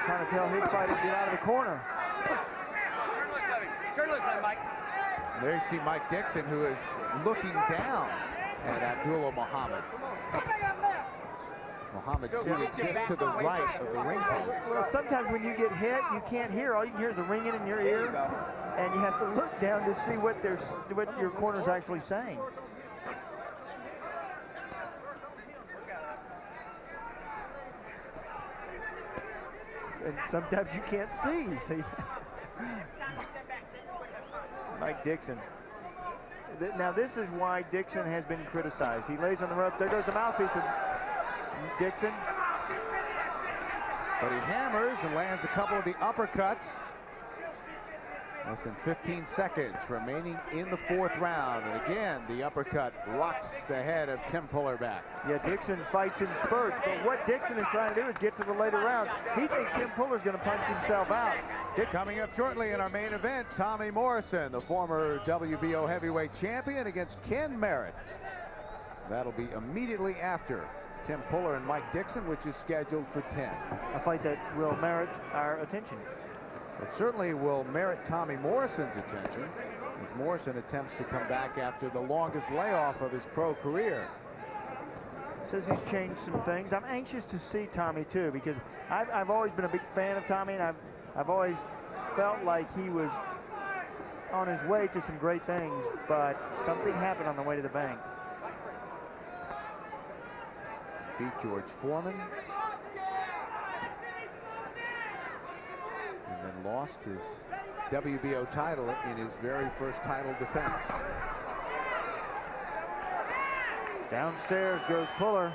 Trying to tell his fighters to get out of the corner. Turn loose, Mike. There you see Mike Dixon, who is looking down at Abdullah Muhammad. Muhammad seated just to the right of the ring post. Well, sometimes when you get hit, you can't hear. All you can hear is a ringing in your ear, and you have to look down to see what your corner's actually saying. And sometimes you can't see. Mike Dixon. Now this is why Dixon has been criticized. He lays on the rope. There goes the mouthpiece of Dixon. But he hammers and lands a couple of the uppercuts. Less than 15 seconds remaining in the 4th round. And again, the uppercut rocks the head of Tim Puller back. Yeah, Dixon fights in spurts, but what Dixon is trying to do is get to the later rounds. He thinks Tim Puller's going to punch himself out. Coming up shortly in our main event, Tommy Morrison, the former WBO heavyweight champion, against Ken Merritt. That'll be immediately after Tim Puller and Mike Dixon, which is scheduled for 10. A fight that will merit our attention. It certainly will merit Tommy Morrison's attention as Morrison attempts to come back after the longest layoff of his pro career. Says he's changed some things. I'm anxious to see Tommy too, because I've always been a big fan of Tommy, and I've always felt like he was on his way to some great things, but something happened on the way to the bank. Beat George Foreman. And then lost his WBO title in his very first title defense. Downstairs goes Puller.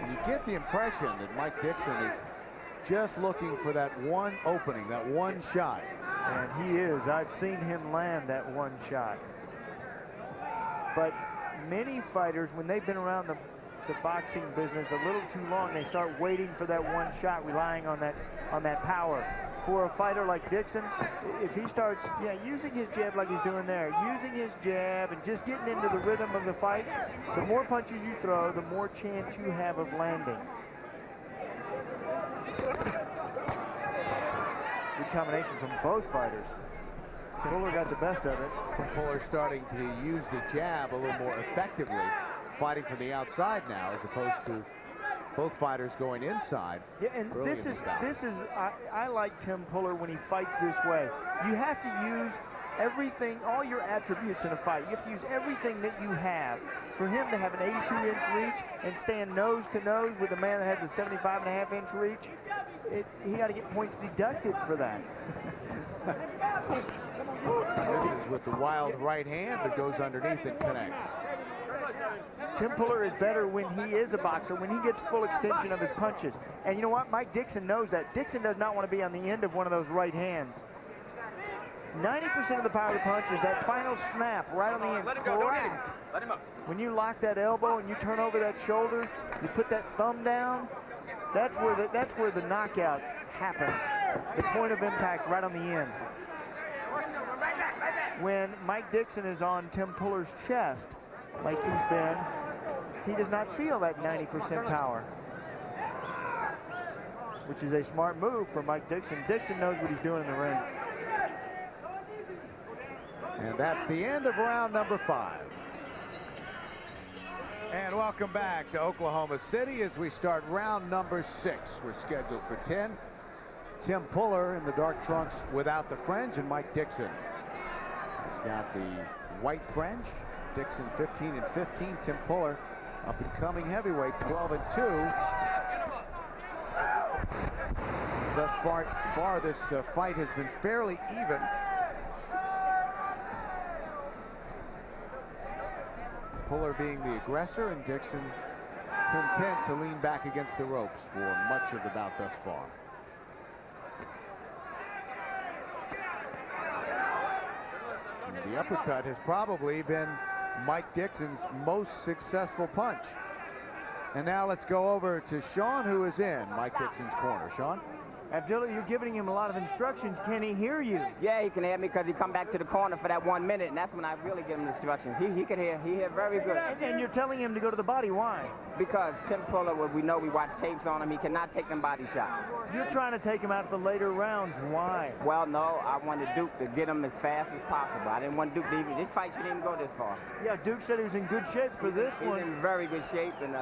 And you get the impression that Mike Dixon is just looking for that one opening, that one shot. And he is. I've seen him land that one shot. But many fighters, when they've been around the boxing business a little too long, they start waiting for that one shot, relying on that power. For a fighter like Dixon, if he starts using his jab like he's doing there, using his jab and just getting into the rhythm of the fight, the more punches you throw, the more chance you have of landing. Good combination from both fighters. Puller got the best of it. Puller starting to use the jab a little more effectively, fighting from the outside now as opposed to both fighters going inside. Yeah, and this is I like Tim Puller when he fights this way. You have to use everything, all your attributes in a fight. You have to use everything that you have. For him to have an 82-inch reach and stand nose to nose with a man that has a 75.5-inch reach, he got to get points deducted for that. This is with the wild right hand that goes underneath and connects. Tim Puller is better when he is a boxer, when he gets full extension of his punches. And you know what? Mike Dixon knows that. Dixon does not want to be on the end of one of those right hands. 90% of the power of the punch is that final snap right on the end. Let him go. Don't hit him. Let him up. When you lock that elbow and you turn over that shoulder, you put that thumb down, that's where the knockout happens. The point of impact right on the end. When Mike Dixon is on Tim Puller's chest, like he's been, he does not feel that 90% power, which is a smart move for Mike Dixon. Dixon knows what he's doing in the ring. And that's the end of round number 5. And welcome back to Oklahoma City as we start round number 6. We're scheduled for 10. Tim Puller in the dark trunks without the fringe, and Mike Dixon. He's got the white fringe. Dixon 15 and 15. Tim Puller, up and coming heavyweight, 12 and 2. Thus far this fight has been fairly even. Puller being the aggressor and Dixon content to lean back against the ropes for much of the bout thus far. And the uppercut has probably been Mike Dixon's most successful punch. And now let's go over to Sean, who is in Mike Dixon's corner. Sean? Abdullah, you're giving him a lot of instructions. Can he hear you? Yeah, he can hear me because he come back to the corner for that 1 minute, and that's when I really give him instructions. He can hear. He hear very good. And you're telling him to go to the body. Why? Because Tim Puller, we know we watch tapes on him, he cannot take them body shots. You're trying to take him out at the later rounds. Why? Well, no, I wanted Duke to get him as fast as possible. I didn't want Duke to even, this fight shouldn't even go this far. Yeah, Duke said he was in good shape for this one. He's in very good shape, and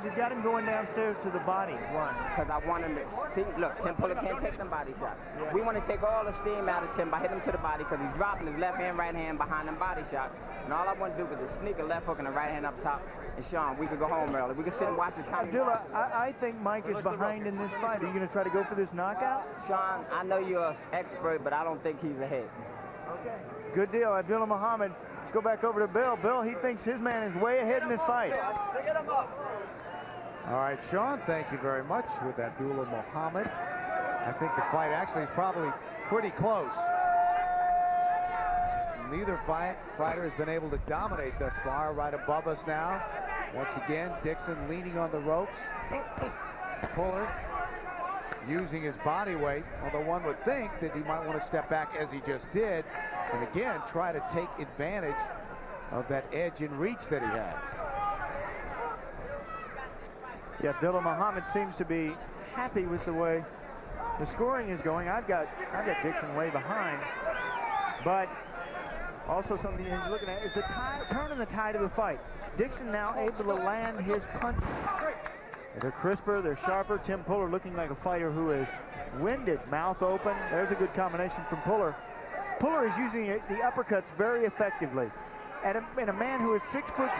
you got him going downstairs to the body. Why? Because I want him to see. Look, Tim Puller can't take them body shots. Yeah. We want to take all the steam out of Tim by hitting him to the body because he's dropping his left hand, right hand behind them body shot. And all I want to do is just sneak a left hook and a right hand up top. And Sean, we could go home early. We could sit and watch the time. Abdullah, I think Mike is behind in this fight. Are you going to try to go for this knockout? Sean, I know you're an expert, but I don't think he's ahead. Okay. Good deal, Abdullah Muhammad. Let's go back over to Bill. Bill, he thinks his man is way ahead in this fight. All right, Sean, thank you very much with Abdullah Muhammad. I think the fight actually is probably pretty close. Neither fighter has been able to dominate thus far. Right above us now. Once again, Dixon leaning on the ropes. Puller using his body weight, although one would think that he might want to step back as he just did, and again, try to take advantage of that edge and reach that he has. Yeah, Abdullah Muhammad seems to be happy with the way the scoring is going. I've got Dixon way behind, but also something he's looking at is the turn in the tide of the fight. Dixon now able to land his punches. They're crisper, they're sharper. Tim Puller looking like a fighter who is winded, mouth open. There's a good combination from Puller. Puller is using the uppercuts very effectively. And a man who is 6'6",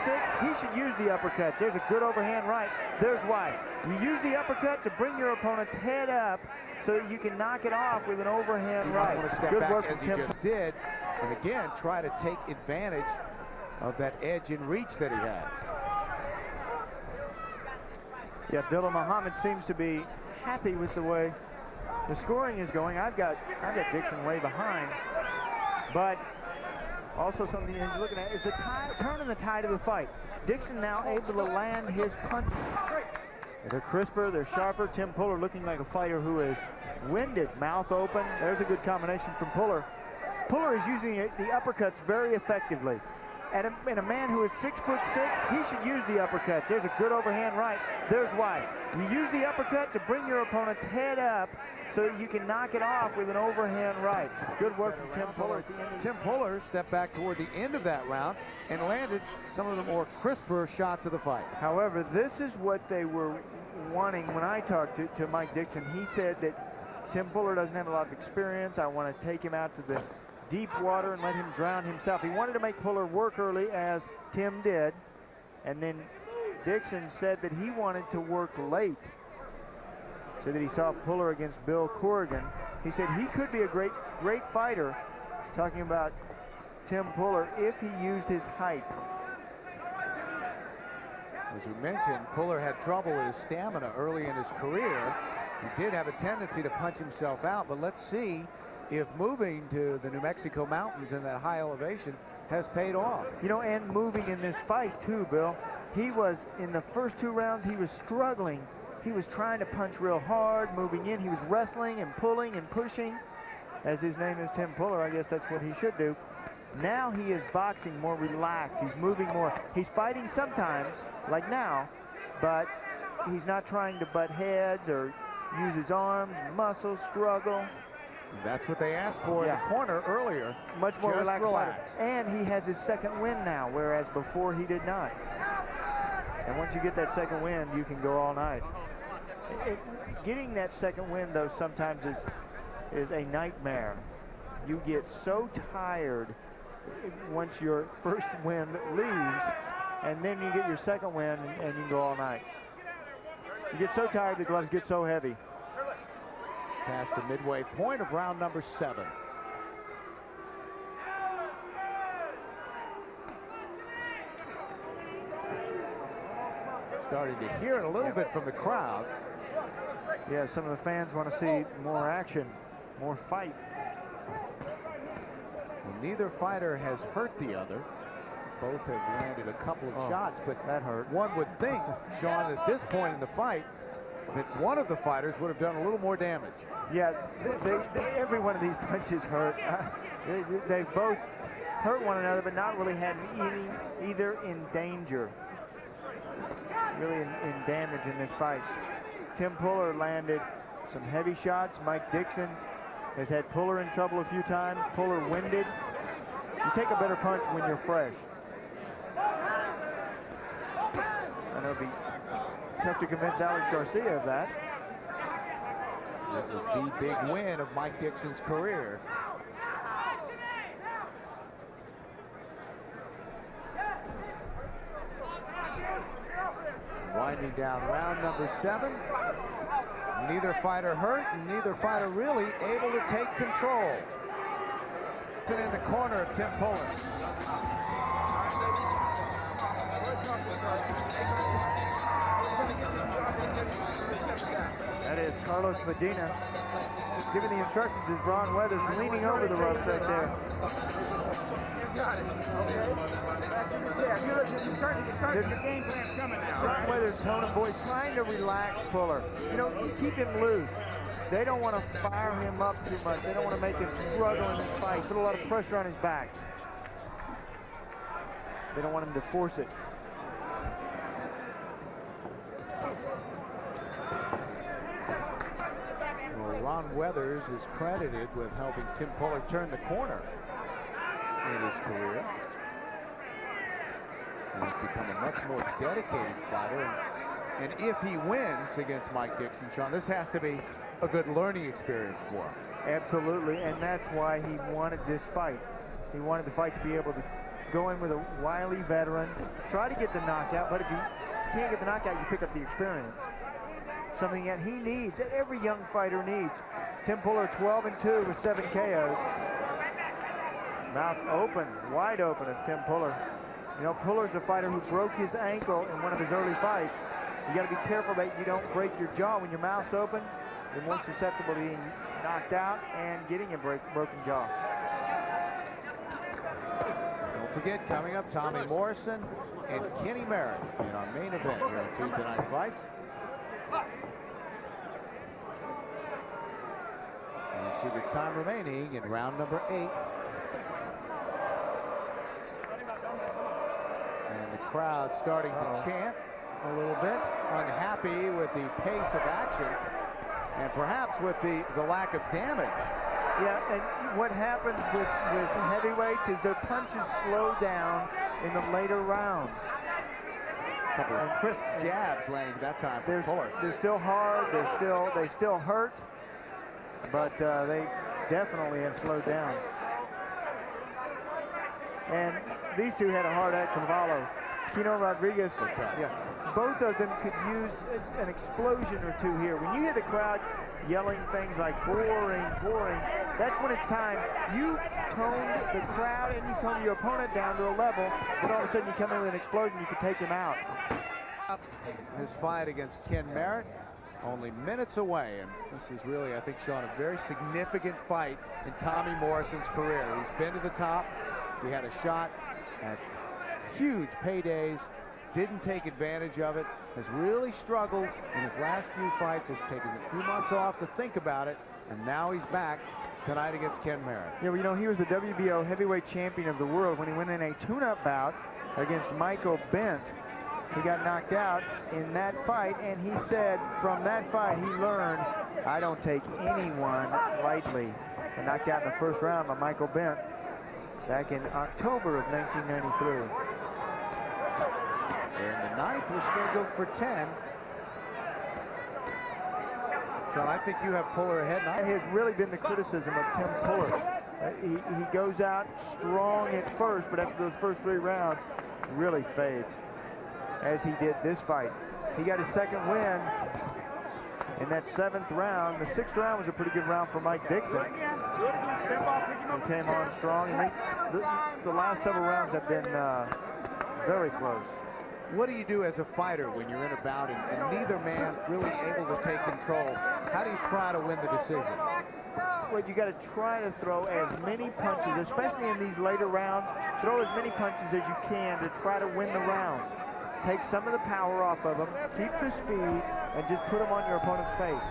he should use the uppercuts. There's a good overhand right. There's why. You use the uppercut to bring your opponent's head up so that you can knock it off with an overhand right. Want to step good back work as from he Tim. just did, and again, try to take advantage of that edge and reach that he has. Yeah, Abdullah Muhammad seems to be happy with the way the scoring is going. I've got Dixon way behind, but also something he's looking at is the turn in the tide of the fight. Dixon now able to land his punches. They're crisper, they're sharper. Tim Puller looking like a fighter who is winded, mouth open. There's a good combination from Puller. Puller is using the uppercuts very effectively. And a man who is 6'6", he should use the uppercuts. There's a good overhand right. There's why. You use the uppercut to bring your opponent's head up so that you can knock it off with an overhand right. Good work from Tim Puller. Tim Puller stepped back toward the end of that round and landed some of the more crisper shots of the fight. However, this is what they were wanting when I talked to Mike Dixon. He said that Tim Puller doesn't have a lot of experience. I want to take him out to the deep water and let him drown himself. He wanted to make Puller work early, as Tim did, and then Dixon said that he wanted to work late, so that he saw Puller against Bill Corrigan. He said he could be a great fighter, talking about Tim Puller, if he used his height. As you mentioned, Puller had trouble with his stamina early in his career. He did have a tendency to punch himself out, but let's see if moving to the New Mexico mountains in that high elevation has paid off. You know, and moving in this fight too, Bill. He was, in the first 2 rounds, he was struggling. He was trying to punch real hard, moving in. He was wrestling and pulling and pushing. As his name is Tim Puller, I guess that's what he should do. Now he is boxing more relaxed. He's moving more. He's fighting sometimes, like now, but he's not trying to butt heads or use his arms, muscles, struggle. That's what they asked for in the corner earlier. Much more Just relaxed. And he has his second win now, whereas before he did not. And once you get that second win, you can go all night. Getting that second win, though, sometimes is a nightmare. You get so tired once your first win leaves, and then you get your second win, and you can go all night. You get so tired, the gloves get so heavy. Past the midway point of round number 7. Starting to hear it a little bit from the crowd. Yeah, some of the fans want to see more action, more fight. Well, neither fighter has hurt the other. Both have landed a couple of shots, but that hurt. One would think, Sean, at this point in the fight, that one of the fighters would have done a little more damage. Yeah, every one of these punches hurt. They both hurt one another, but not really had either in danger. Really in damage in this fight. Tim Puller landed some heavy shots. Mike Dixon has had Puller in trouble a few times. Puller winded. You take a better punch when you're fresh. I know it'd be tough to convince Alex Garcia of that. This was the big win of Mike Dixon's career. Winding down round number 7. Neither fighter hurt, and neither fighter really able to take control. In the corner of Tim Puller. That is Carlos Medina. Giving the instructions is Ron Weathers, leaning over the ropes right there. Ron Weathers' tone of voice, trying to relax Puller. You know, keep him loose. They don't want to fire him up too much. They don't want to make him struggle in this fight. Put a lot of pressure on his back. They don't want him to force it. Well, Ron Weathers is credited with helping Tim Puller turn the corner in his career. And he's become a much more dedicated fighter. And if he wins against Mike Dixon, Sean, this has to be a good learning experience for him. Absolutely, and that's why he wanted this fight. He wanted the fight to be able to go in with a wily veteran, try to get the knockout, but if you can't get the knockout, you pick up the experience. Something that he needs, that every young fighter needs. Tim Puller 12-2 with 7 KOs. Mouth open, wide open of Tim Puller. You know, Puller's a fighter who broke his ankle in one of his early fights. You got to be careful that you don't break your jaw. When your mouth's open, you're more susceptible to being knocked out and getting a broken jaw. Don't forget, coming up, Tommy Morrison and Kenny Merritt in our main event here on Tuesday Night Fights. And you see the time remaining in round number 8. And the crowd starting to chant a little bit, unhappy with the pace of action and perhaps with the lack of damage. Yeah, and what happens with heavyweights is their punches slow down in the later rounds. A couple of crisp jabs landing that time for Puller. They're still hard, they still hurt, but they definitely have slowed down. And these two had a hard act to follow. Kino Rodriguez, both of them could use an explosion or two here. When you hear the crowd yelling things like boring, boring, that's when it's time. You tone the crowd and you tone your opponent down to a level, but all of a sudden you come in with an explosion, you can take him out. His fight against Ken Merritt, only minutes away, and this is really, I think, Sean, a very significant fight in Tommy Morrison's career. He's been to the top. He had a shot at huge paydays, didn't take advantage of it, has really struggled in his last few fights, has taken a few months off to think about it, and now he's back tonight against Ken Merritt. Yeah, well, you know, he was the WBO heavyweight champion of the world when he went in a tune-up bout against Michael Bent. He got knocked out in that fight, and he said from that fight he learned, I don't take anyone lightly. And knocked out in the first round by Michael Bent back in October of 1993. And the 9th was scheduled for 10. Sean, I think you have Puller ahead. That has really been the criticism of Tim Puller. He goes out strong at first, but after those first 3 rounds, really fades, as he did this fight. He got his second win in that 7th round. The 6th round was a pretty good round for Mike Dixon. He came on strong. And the last several rounds have been very close. What do you do as a fighter when you're in a bout and neither man really able to take control? How do you try to win the decision? Well, you got to try to throw as many punches, especially in these later rounds. Throw as many punches as you can to try to win the rounds. take some of the power off of them, keep the speed, and just put them on your opponent's face.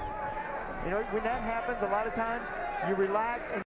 You know, when that happens, a lot of times you relax and